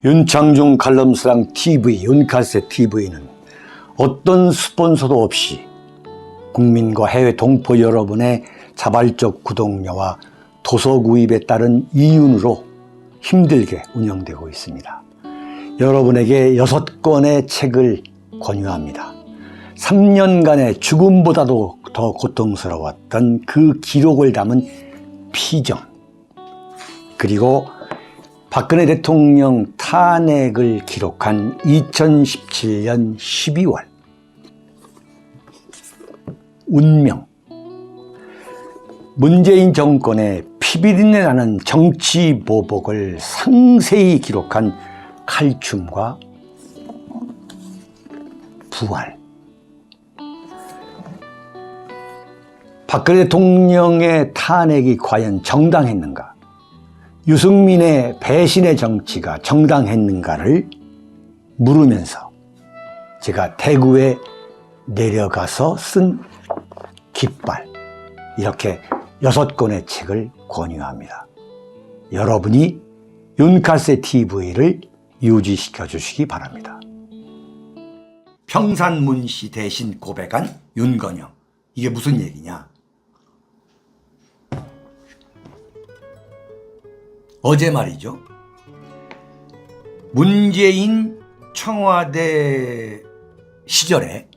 윤창중 칼럼스랑 TV, 윤칼세 TV는 어떤 스폰서도 없이 국민과 해외 동포 여러분의 자발적 구독료와 도서 구입에 따른 이윤으로 힘들게 운영되고 있습니다. 여러분에게 6권의 책을 권유합니다. 3년간의 죽음보다도 더 고통스러웠던 그 기록을 담은 피정, 그리고 박근혜 대통령 탄핵을 기록한 2017년 12월, 운명, 문재인 정권의 피비린내 나는 정치 보복을 상세히 기록한 칼춤과 부활, 박근혜 대통령의 탄핵이 과연 정당했는가, 유승민의 배신의 정치가 정당했는가를 물으면서 제가 대구에 내려가서 쓴 깃발, 이렇게 6권의 책을 권유합니다. 여러분이 윤칼세 TV를 유지시켜 주시기 바랍니다. 평산문씨 대신 고백한 윤건영, 이게 무슨 얘기냐? 어제 말이죠, 문재인 청와대 시절에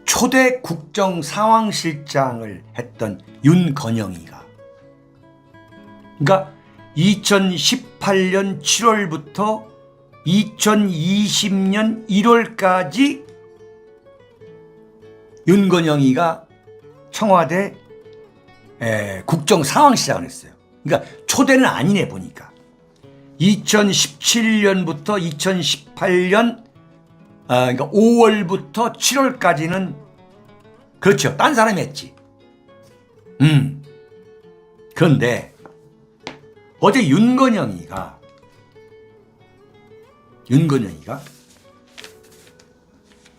초대 국정상황실장을 했던 윤건영이가, 그러니까 2018년 7월부터 2020년 1월까지 윤건영이가 청와대 국정상황실장을 했어요. 그러니까 초대는 아니네 보니까. 2017년부터 2018년 그러니까 5월부터 7월까지는 그렇죠, 딴 사람이 했지. 그런데 어제 윤건영이가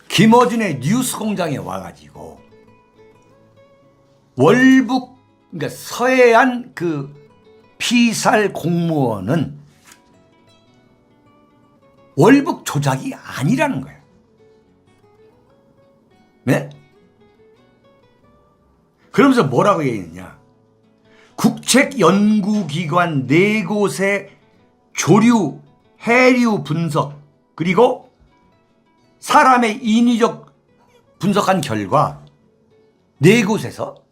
김어준의 뉴스공장에 와가지고 월북, 그러니까 서해안 그 피살 공무원은 월북 조작이 아니라는 거예요. 네? 그러면서 뭐라고 얘기했냐? 국책연구기관 4곳의 조류, 해류 분석, 그리고 사람의 인위적 분석한 결과 4곳에서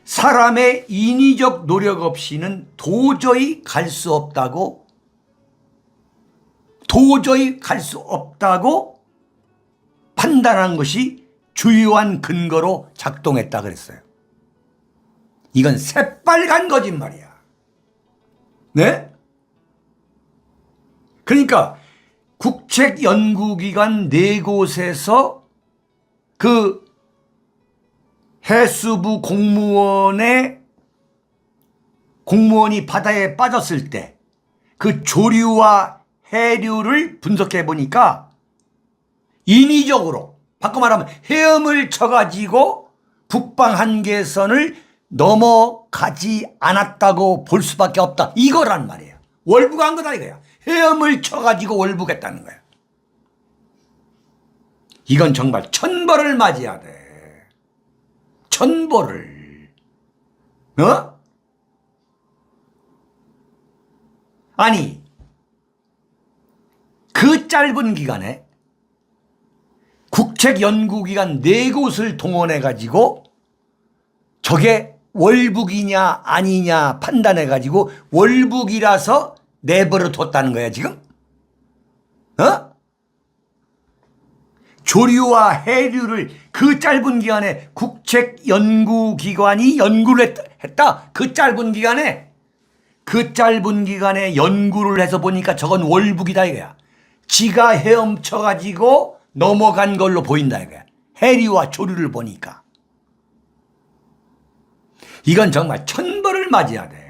사람의 인위적 노력 없이는 도저히 갈 수 없다고 판단한 것이 주요한 근거로 작동했다 그랬어요. 이건 새빨간 거짓말이야. 네? 그러니까 국책연구기관 4곳에서 그 해수부 공무원이 바다에 빠졌을 때 그 조류와 해류를 분석해 보니까 인위적으로, 바꿔 말하면 헤엄을 쳐가지고 북방 한계선을 넘어가지 않았다고 볼 수밖에 없다, 이거란 말이에요. 월북한 거다 이거야. 헤엄을 쳐가지고 월북했다는 거야. 이건 정말 천벌을 맞이해야 돼. 천벌을. 아니, 그 짧은 기간에 국책연구기관 4곳을 동원해가지고 저게 월북이냐 아니냐 판단해가지고 월북이라서 내버려 뒀다는 거야 지금? 조류와 해류를 그 짧은 기간에 국책연구기관이 연구를 했다. 그 짧은 기간에 연구를 해서 보니까 저건 월북이다 이거야. 지가 헤엄쳐가지고 넘어간 걸로 보인다 이거야. 해류와 조류를 보니까. 이건 정말 천벌을 맞이해야 돼.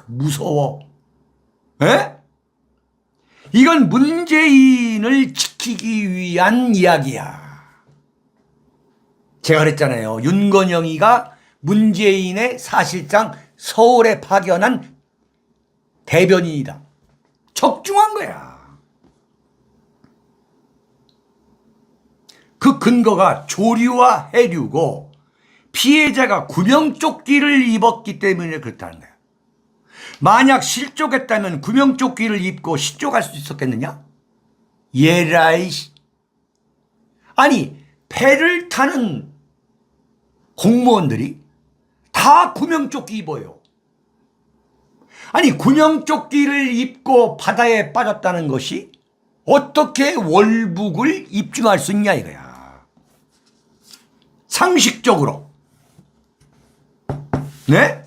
무서워. 에? 이건 문재인을 지키기 위한 이야기야. 제가 그랬잖아요. 윤건영이가 문재인의 사실상 서울에 파견한 대변인이다. 적중한 거야. 그 근거가 조류와 해류고 피해자가 구명조끼를 입었기 때문에 그렇다는 거야. 만약 실족했다면 구명조끼를 입고 실족할 수 있었겠느냐? 예라이. 아니, 배를 타는 공무원들이 다 구명조끼 입어요. 아니, 구명조끼를 입고 바다에 빠졌다는 것이 어떻게 월북을 입증할 수 있냐 이거야. 상식적으로. 네?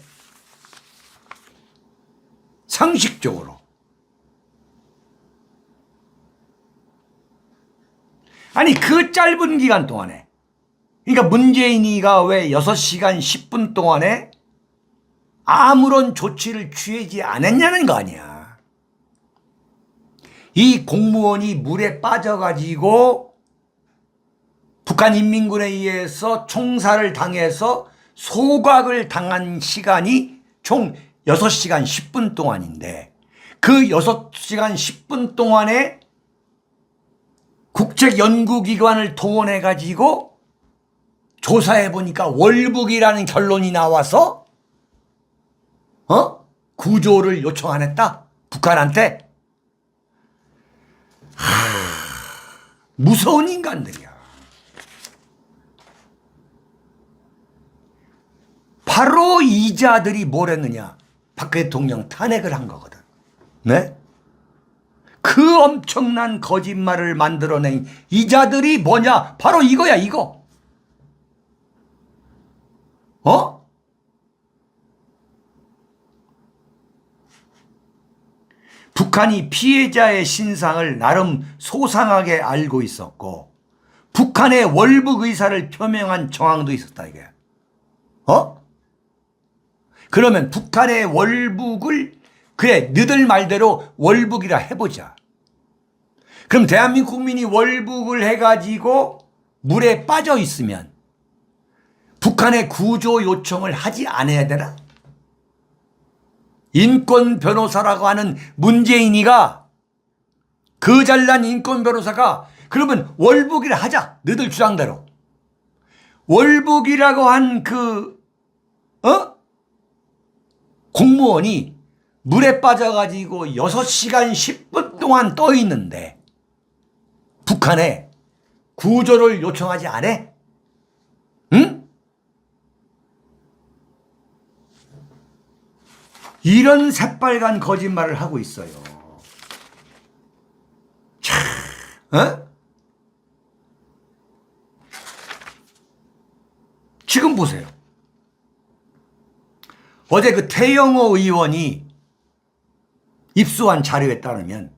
상식적으로. 아니, 그 짧은 기간 동안에, 그러니까 문재인이가 왜 6시간 10분 동안에 아무런 조치를 취하지 않았냐는 거 아니야. 이 공무원이 물에 빠져가지고 북한 인민군에 의해서 총살을 당해서 소각을 당한 시간이 총 6시간 10분 동안인데, 그 6시간 10분 동안에 국책연구기관을 동원해가지고 조사해보니까 월북이라는 결론이 나와서 구조를 요청 안 했다? 북한한테? 무서운 인간들이야. 바로 이 자들이 뭘 했느냐? 박 대통령 탄핵을 한 거거든. 네? 그 엄청난 거짓말을 만들어낸 이 자들이 뭐냐? 바로 이거야, 이거. 북한이 피해자의 신상을 나름 소상하게 알고 있었고, 북한의 월북 의사를 표명한 정황도 있었다, 이게. 그러면 북한의 월북을, 그래, 너들 말대로 월북이라 해보자. 그럼 대한민국 국민이 월북을 해가지고 물에 빠져 있으면 북한의 구조 요청을 하지 않아야 되나? 인권 변호사라고 하는 문재인이가, 그 잘난 인권 변호사가, 그러면 월북이라 하자. 너들 주장대로. 월북이라고 한 공무원이 물에 빠져가지고 6시간 10분 동안 떠 있는데 북한에 구조를 요청하지 않아? 응? 이런 새빨간 거짓말을 하고 있어요. 지금 보세요. 어제 그 태영호 의원이 입수한 자료에 따르면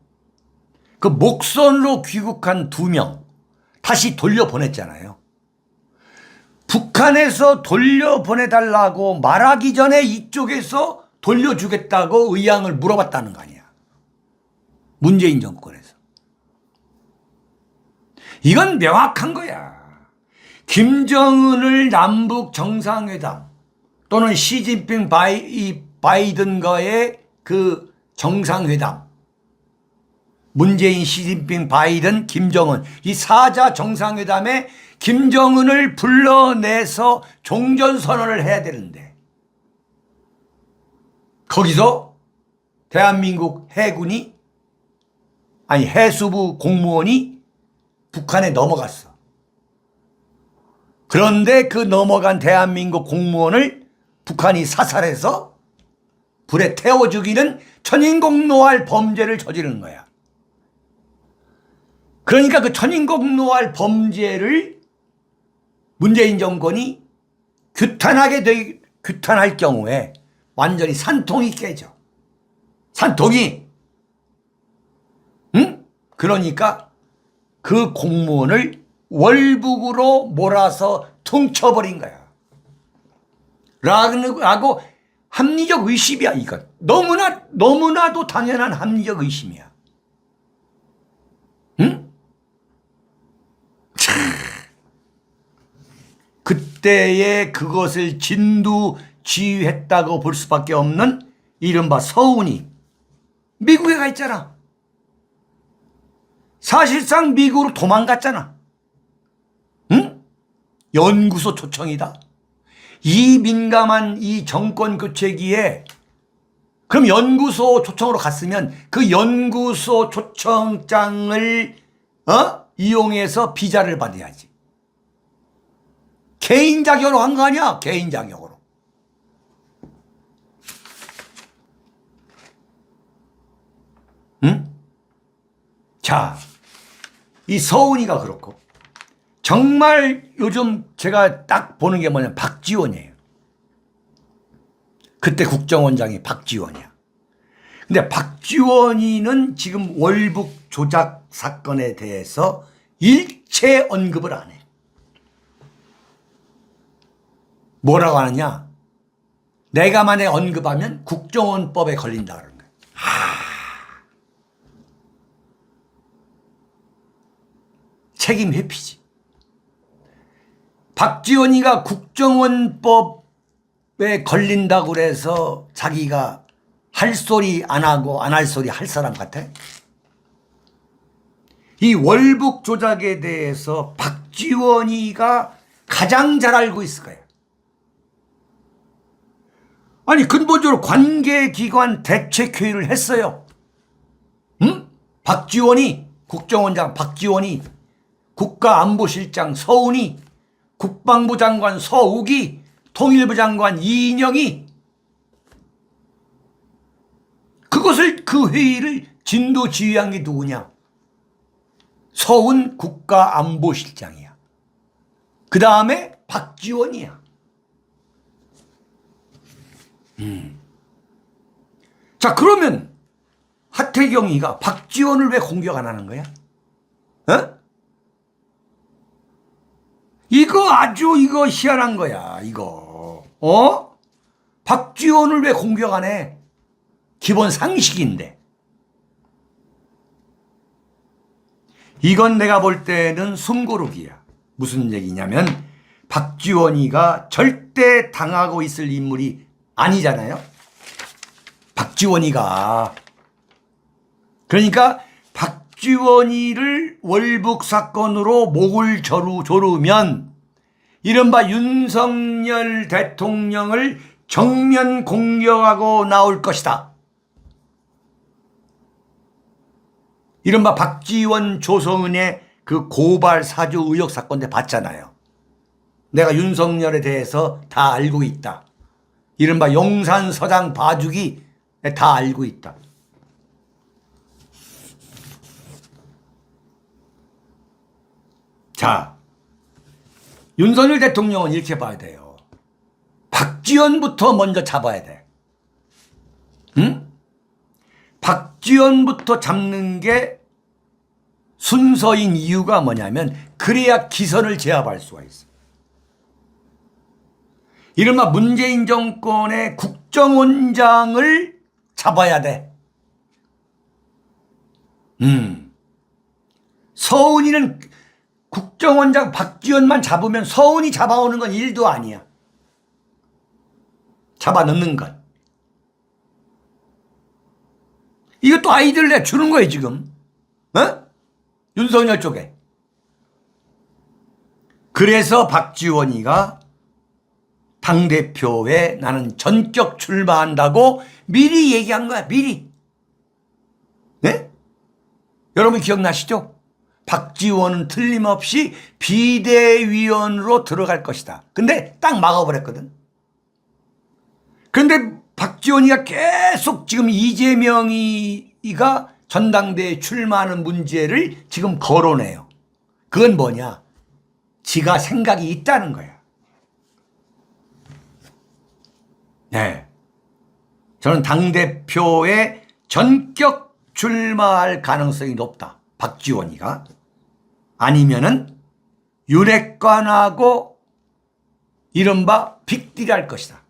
그 목선으로 귀국한 2명 다시 돌려보냈잖아요. 북한에서 돌려보내달라고 말하기 전에 이쪽에서 돌려주겠다고 의향을 물어봤다는 거 아니야. 문재인 정권에서. 이건 명확한 거야. 김정은을 남북 정상회담 또는 시진핑 바이든과의 그 정상회담, 문재인, 시진핑, 바이든, 김정은, 이 4자 정상회담에 김정은을 불러내서 종전선언을 해야 되는데, 거기서 대한민국 해군이, 아니 해수부 공무원이 북한에 넘어갔어. 그런데 그 넘어간 대한민국 공무원을 북한이 사살해서 불에 태워 죽이는 천인공노할 범죄를 저지르는 거야. 그러니까 그 천인공노할 범죄를 문재인 정권이 규탄할 경우에 완전히 산통이 깨져. 산통이. 응? 그러니까 그 공무원을 월북으로 몰아서 퉁쳐버린 거야. 라고 합리적 의심이야, 이건. 너무나도 당연한 합리적 의심이야. 응? 그때에 그것을 진두지휘했다고 볼 수밖에 없는 이른바 서훈이, 미국에 가 있잖아. 사실상 미국으로 도망갔잖아. 응? 연구소 초청이다. 이 민감한 이 정권 교체기에 그럼 연구소 초청으로 갔으면 그 연구소 초청장을 이용해서 비자를 받아야지. 개인 자격으로 한 거 아니야? 개인 자격으로. 응? 자, 이 서훈이가 그렇고 정말 요즘 제가 딱 보는 게 뭐냐면 박지원이에요. 그때 국정원장이 박지원이야. 근데 박지원이는 지금 월북 조작 사건에 대해서 일체 언급을 안 해. 뭐라고 하느냐? 내가 만약에 언급하면 국정원법에 걸린다 그러는 거야. 책임 회피지. 박지원이가 국정원법에 걸린다고 그래서 자기가 할 소리 안 하고 안 할 소리 할 사람 같아? 이 월북 조작에 대해서 박지원이가 가장 잘 알고 있을 거예요. 아니 근본적으로 관계기관 대책회의를 했어요. 응? 박지원이, 국정원장 박지원이, 국가안보실장 서훈이, 국방부 장관 서욱이, 통일부 장관 이인영이 그 회의를 진두지휘한 게 누구냐? 서훈 국가안보실장이야. 그 다음에 박지원이야. 자, 그러면 하태경이가 박지원을 왜 공격 안 하는 거야? 이거 아주 희한한 거야, 이거. 박지원을 왜 공격 안 해? 기본 상식인데. 이건 내가 볼 때는 숨고르기야. 무슨 얘기냐면 박지원이가 절대 당하고 있을 인물이 아니잖아요. 박지원이가. 그러니까 박지원이를 월북 사건으로 목을 조르면 이른바 윤석열 대통령을 정면 공격하고 나올 것이다. 이른바 박지원 조성은의 그 고발 사주 의혹 사건 때 봤잖아요. 내가 윤석열에 대해서 다 알고 있다. 이른바 용산 서장 봐주기 다 알고 있다. 자, 윤석열 대통령은 이렇게 봐야 돼요. 박지원부터 먼저 잡아야 돼. 응? 박지원부터 잡는 게 순서인 이유가 뭐냐면 그래야 기선을 제압할 수가 있어. 이른바 문재인 정권의 국정원장을 잡아야 돼. 서훈이는 국정원장 박지원만 잡으면 서훈이 잡아오는 건 일도 아니야. 잡아넣는 건. 이것도 아이디어를 내가 주는 거예요, 지금. 윤석열 쪽에. 그래서 박지원이가 당대표에 나는 전격 출마한다고 미리 얘기한 거야, 미리. 네? 여러분 기억나시죠? 박지원은 틀림없이 비대위원으로 들어갈 것이다. 근데 딱 막아버렸거든. 그런데 박지원이가 계속 지금 이재명이가 전당대회에 출마하는 문제를 지금 거론해요. 그건 뭐냐? 지가 생각이 있다는 거야. 네. 저는 당대표에 전격 출마할 가능성이 높다. 박지원이가. 아니면은 윤핵관하고 이른바 빅딜 할 것이다.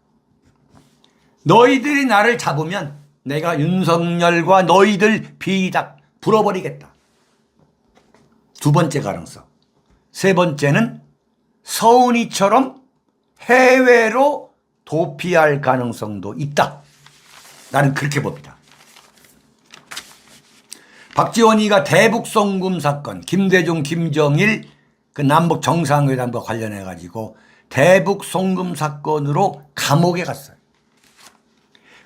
너희들이 나를 잡으면 내가 윤석열과 너희들 비닥 불어버리겠다. 두 번째 가능성. 세 번째는 서훈이처럼 해외로 도피할 가능성도 있다. 나는 그렇게 봅니다. 박지원이가 대북 송금 사건, 김대중, 김정일 그 남북 정상회담과 관련해 가지고 대북 송금 사건으로 감옥에 갔어요.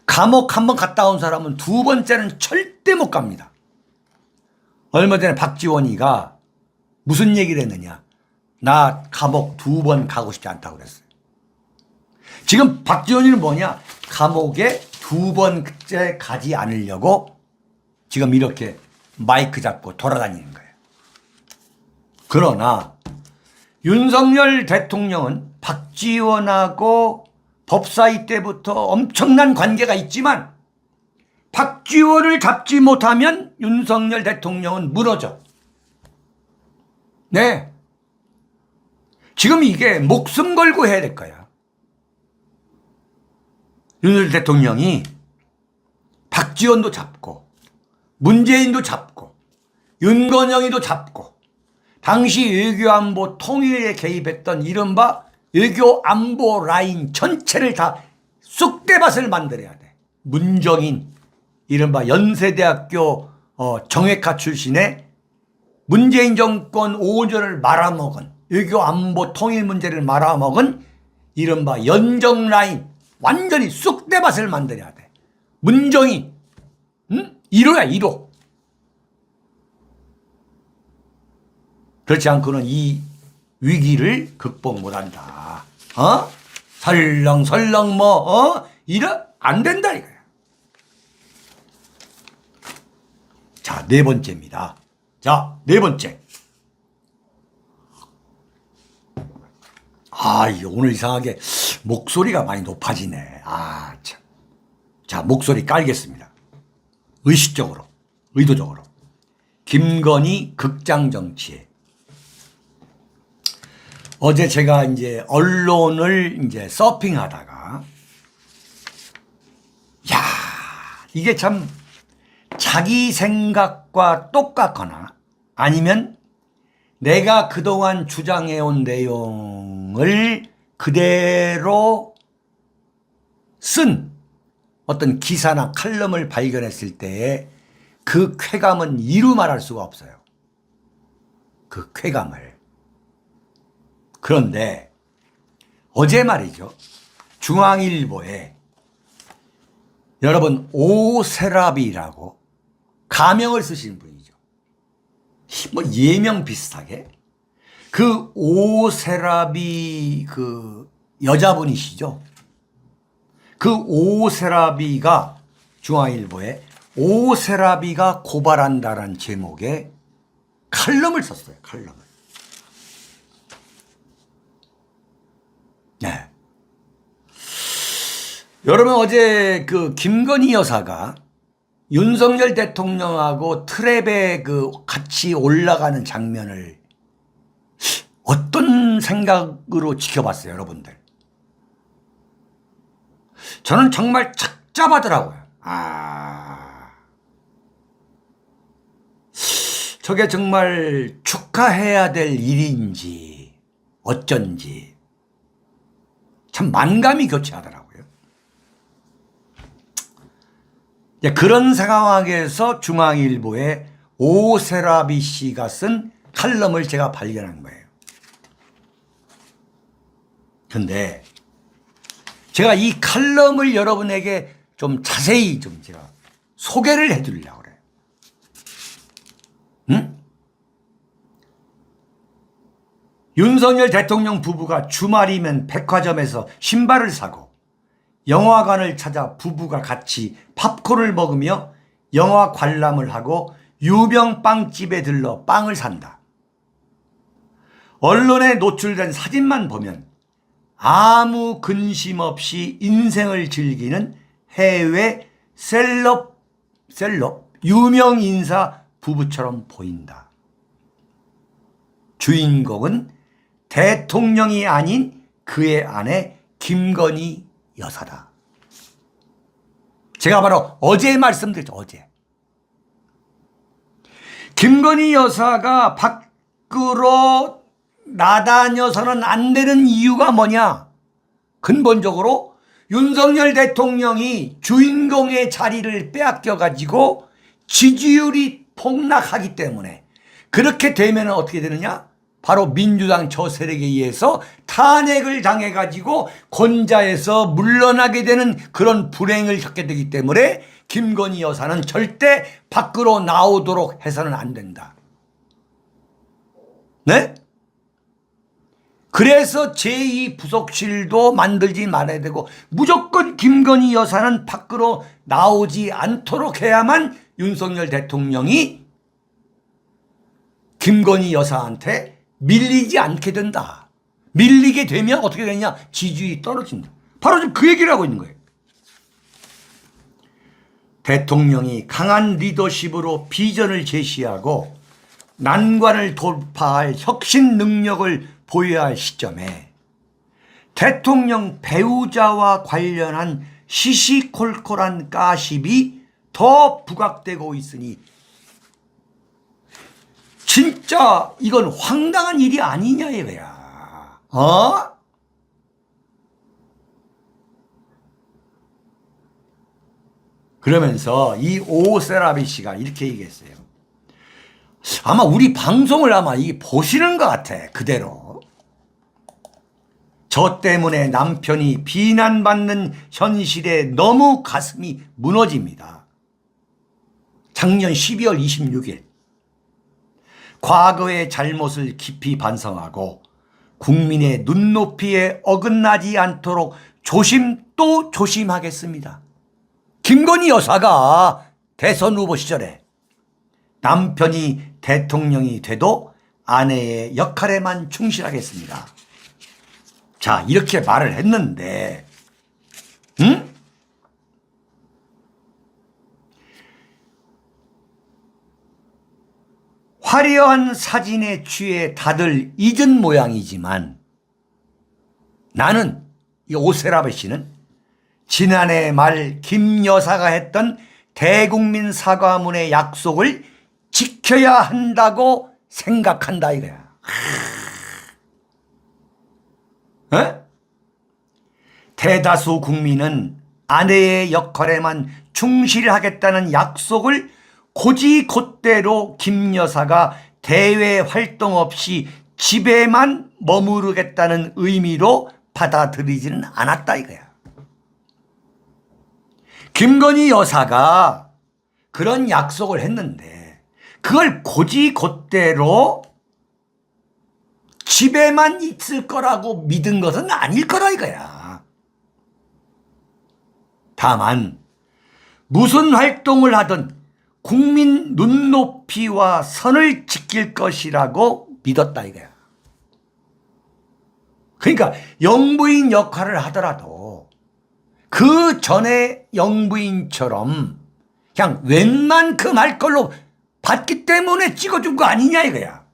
감옥 한번 갔다 온 사람은 두 번째는 절대 못 갑니다. 얼마 전에 박지원이가 무슨 얘기를 했느냐. 나 감옥 두 번 가고 싶지 않다고 그랬어요. 지금 박지원이는 뭐냐. 감옥에 두 번째 가지 않으려고 지금 이렇게 마이크 잡고 돌아다니는 거예요. 그러나 윤석열 대통령은 박지원하고 법사위 때부터 엄청난 관계가 있지만 박지원을 잡지 못하면 윤석열 대통령은 무너져. 네. 지금 이게 목숨 걸고 해야 될 거야. 윤석열 대통령이 박지원도 잡고 문재인도 잡고 윤건영이도 잡고 당시 외교안보 통일에 개입했던 이른바 외교안보 라인 전체를 다 쑥대밭을 만들어야 돼. 문정인 이른바 연세대학교 정외과 출신의 문재인 정권 5년을 말아먹은 외교안보 통일 문제를 말아먹은 이른바 연정 라인 완전히 쑥대밭을 만들어야 돼. 문정인 1호야 1호. 그렇지 않고는 이 위기를 극복 못한다. 설렁설렁 안 된다 이거야. 자, 네 번째입니다. 자, 네 번째. 이거 오늘 이상하게 목소리가 많이 높아지네. 참. 자, 목소리 깔겠습니다. 의식적으로, 의도적으로. 김건희 극장 정치에. 어제 제가 이제 언론을 이제 서핑하다가, 이게 참 자기 생각과 똑같거나 아니면 내가 그동안 주장해온 내용을 그대로 쓴 어떤 기사나 칼럼을 발견했을 때에 그 쾌감은 이루 말할 수가 없어요. 그 쾌감을. 그런데 어제 말이죠. 중앙일보에 여러분 오세라비라고 가명을 쓰시는 분이죠. 뭐 예명 비슷하게. 그 오세라비 그 여자분이시죠. 그 오세라비가 중앙일보에 오세라비가 고발한다라는 제목의 칼럼을 썼어요. 칼럼을. 네. 여러분 어제 그 김건희 여사가 윤석열 대통령하고 트랩에 그 같이 올라가는 장면을 어떤 생각으로 지켜봤어요, 여러분들? 저는 정말 착잡하더라고요. 저게 정말 축하해야 될 일인지 어쩐지 참 만감이 교차하더라고요. 그런 상황에서 중앙일보에 오세라비 씨가 쓴 칼럼을 제가 발견한 거예요. 근데 제가 이 칼럼을 여러분에게 좀 자세히 좀 제가 소개를 해드리려고 그래요. 응? 윤석열 대통령 부부가 주말이면 백화점에서 신발을 사고 영화관을 찾아 부부가 같이 팝콘을 먹으며 영화 관람을 하고 유명 빵집에 들러 빵을 산다. 언론에 노출된 사진만 보면 아무 근심 없이 인생을 즐기는 해외 셀럽 유명 인사 부부처럼 보인다. 주인공은 대통령이 아닌 그의 아내 김건희 여사다. 제가 바로 어제 말씀드렸죠. 어제. 김건희 여사가 밖으로 나다녀서는 안 되는 이유가 뭐냐? 근본적으로 윤석열 대통령이 주인공의 자리를 빼앗겨 가지고 지지율이 폭락하기 때문에 그렇게 되면 어떻게 되느냐? 바로 민주당 저 세력에 의해서 탄핵을 당해가지고 권좌에서 물러나게 되는 그런 불행을 겪게 되기 때문에 김건희 여사는 절대 밖으로 나오도록 해서는 안 된다. 네? 그래서 제2부속실도 만들지 말아야 되고 무조건 김건희 여사는 밖으로 나오지 않도록 해야만 윤석열 대통령이 김건희 여사한테 밀리지 않게 된다. 밀리게 되면 어떻게 되냐? 지지율이 떨어진다. 바로 지금 그 얘기를 하고 있는 거예요. 대통령이 강한 리더십으로 비전을 제시하고 난관을 돌파할 혁신 능력을 보여야 할 시점에 대통령 배우자와 관련한 시시콜콜한 가십이 더 부각되고 있으니 진짜 이건 황당한 일이 아니냐 이거야. 그러면서 이 오세라비 씨가 이렇게 얘기했어요. 아마 우리 방송을 아마 이 보시는 것 같아. 그대로. 저 때문에 남편이 비난받는 현실에 너무 가슴이 무너집니다. 작년 12월 26일 과거의 잘못을 깊이 반성하고 국민의 눈높이에 어긋나지 않도록 조심 또 조심하겠습니다. 김건희 여사가 대선 후보 시절에 남편이 대통령이 돼도 아내의 역할에만 충실하겠습니다. 자, 이렇게 말을 했는데, 화려한 사진에 취해 다들 잊은 모양이지만 나는 이 오세라베 씨는 지난해 말 김 여사가 했던 대국민 사과문의 약속을 지켜야 한다고 생각한다 이거야. 대다수 국민은 아내의 역할에만 충실하겠다는 약속을 고지곧대로 김 여사가 대외 활동 없이 집에만 머무르겠다는 의미로 받아들이지는 않았다 이거야. 김건희 여사가 그런 약속을 했는데 그걸 고지곧대로 집에만 있을 거라고 믿은 것은 아닐 거라 이거야. 다만 무슨 활동을 하든 국민 눈높이와 선을 지킬 것이라고 믿었다 이거야. 그러니까 영부인 역할을 하더라도 그 전에 영부인처럼 그냥 웬만큼 할 걸로 봤기 때문에 찍어준 거 아니냐 이거야.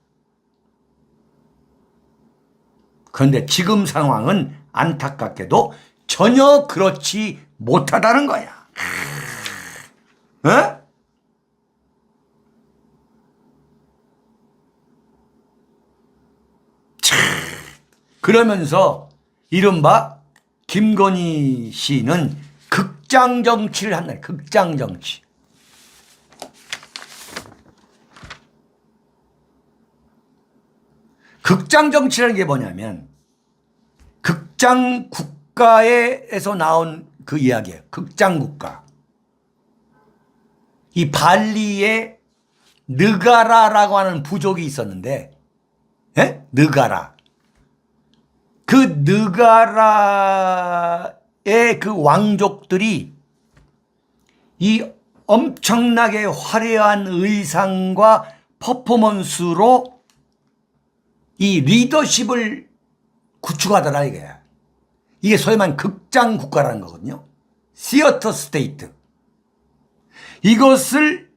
그런데 지금 상황은 안타깝게도 전혀 그렇지 못하다는 거야. 그러면서 이른바 김건희 씨는 극장 정치를 한다. 극장 정치. 극장 정치라는 게 뭐냐면 극장 국가에서 나온 그 이야기예요. 극장 국가. 이 발리에 느가라라고 하는 부족이 있었는데, 느가라. 그 느가라의 그 왕족들이 이 엄청나게 화려한 의상과 퍼포먼스로 이 리더십을 구축하더라 이거야. 이게 소위 말하는 극장 국가라는 거거든요. 시어터 스테이트. 이것을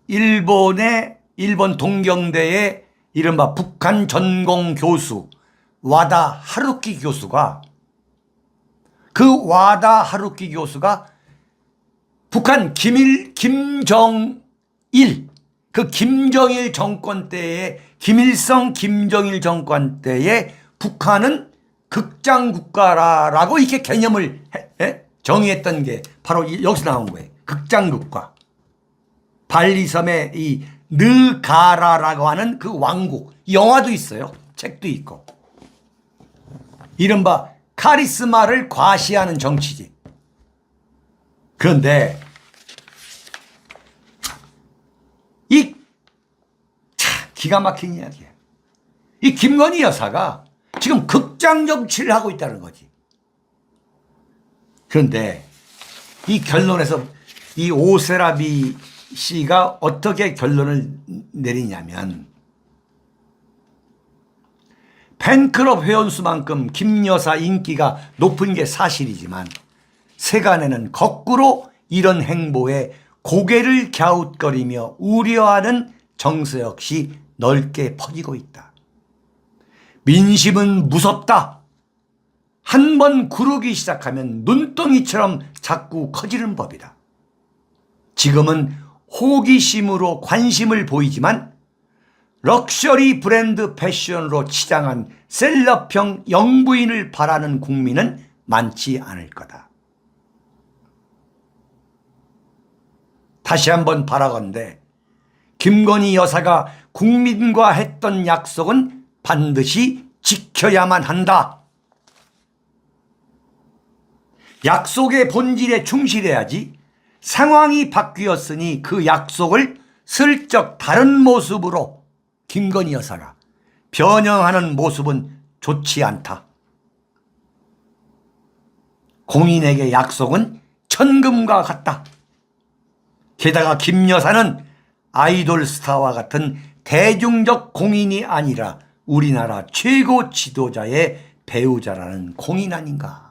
일본 동경대의 이른바 북한 전공 교수 와다 하루키 교수가 북한 김정일 그 김정일 정권 때에 김일성 김정일 정권 때에 북한은 극장 국가라고 이렇게 개념을 정의했던 게 바로 여기서 나온 거예요. 극장 국가. 발리섬의 이 느가라라고 하는 그 왕국, 영화도 있어요. 책도 있고. 이른바 카리스마를 과시하는 정치지. 그런데 이 기가 막힌 이야기야. 이 김건희 여사가 지금 극장 정치를 하고 있다는 거지. 그런데 이 결론에서 이 오세라비 씨가 어떻게 결론을 내리냐면, 팬클럽 회원수만큼 김 여사 인기가 높은 게 사실이지만 세간에는 거꾸로 이런 행보에 고개를 갸웃거리며 우려하는 정서 역시 넓게 퍼지고 있다. 민심은 무섭다. 한 번 구르기 시작하면 눈덩이처럼 자꾸 커지는 법이다. 지금은 호기심으로 관심을 보이지만 럭셔리 브랜드 패션으로 치장한 셀럽형 영부인을 바라는 국민은 많지 않을 거다. 다시 한번 바라건대 김건희 여사가 국민과 했던 약속은 반드시 지켜야만 한다. 약속의 본질에 충실해야지. 상황이 바뀌었으니 그 약속을 슬쩍 다른 모습으로 김건희 여사가 변형하는 모습은 좋지 않다. 공인에게 약속은 천금과 같다. 게다가 김 여사는 아이돌 스타와 같은 대중적 공인이 아니라 우리나라 최고 지도자의 배우자라는 공인 아닌가.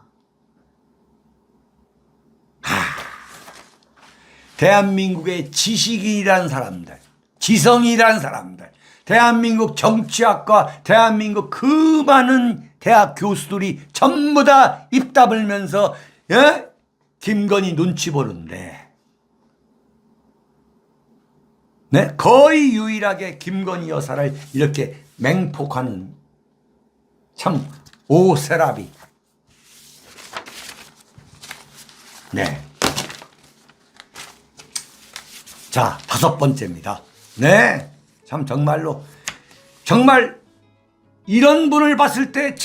대한민국의 지식인이라는 사람들, 지성이라는 사람들, 대한민국 정치학과 대한민국 그 많은 대학 교수들이 전부 다 입 다물면서 김건희 눈치 보는데, 네? 거의 유일하게 김건희 여사를 이렇게 맹폭하는 참 오세라비. 네. 자, 5번째입니다. 네. 참 정말로 정말 이런 분을 봤을 때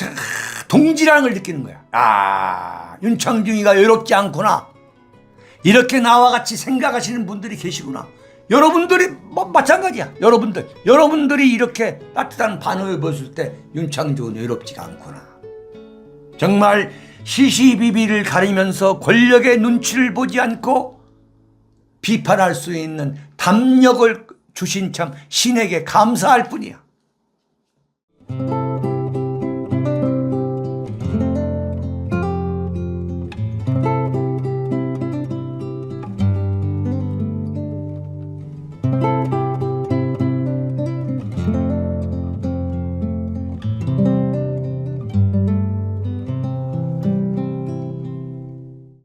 동지라는 걸 느끼는 거야. 아, 윤창중이가 외롭지 않구나. 이렇게 나와 같이 생각하시는 분들이 계시구나. 여러분들이 마찬가지야. 여러분들이 이렇게 따뜻한 반응을 보였을 때 윤창중은 외롭지가 않구나. 정말 시시비비를 가리면서 권력의 눈치를 보지 않고 비판할 수 있는 담력을 주신 참 신에게 감사할 뿐이야.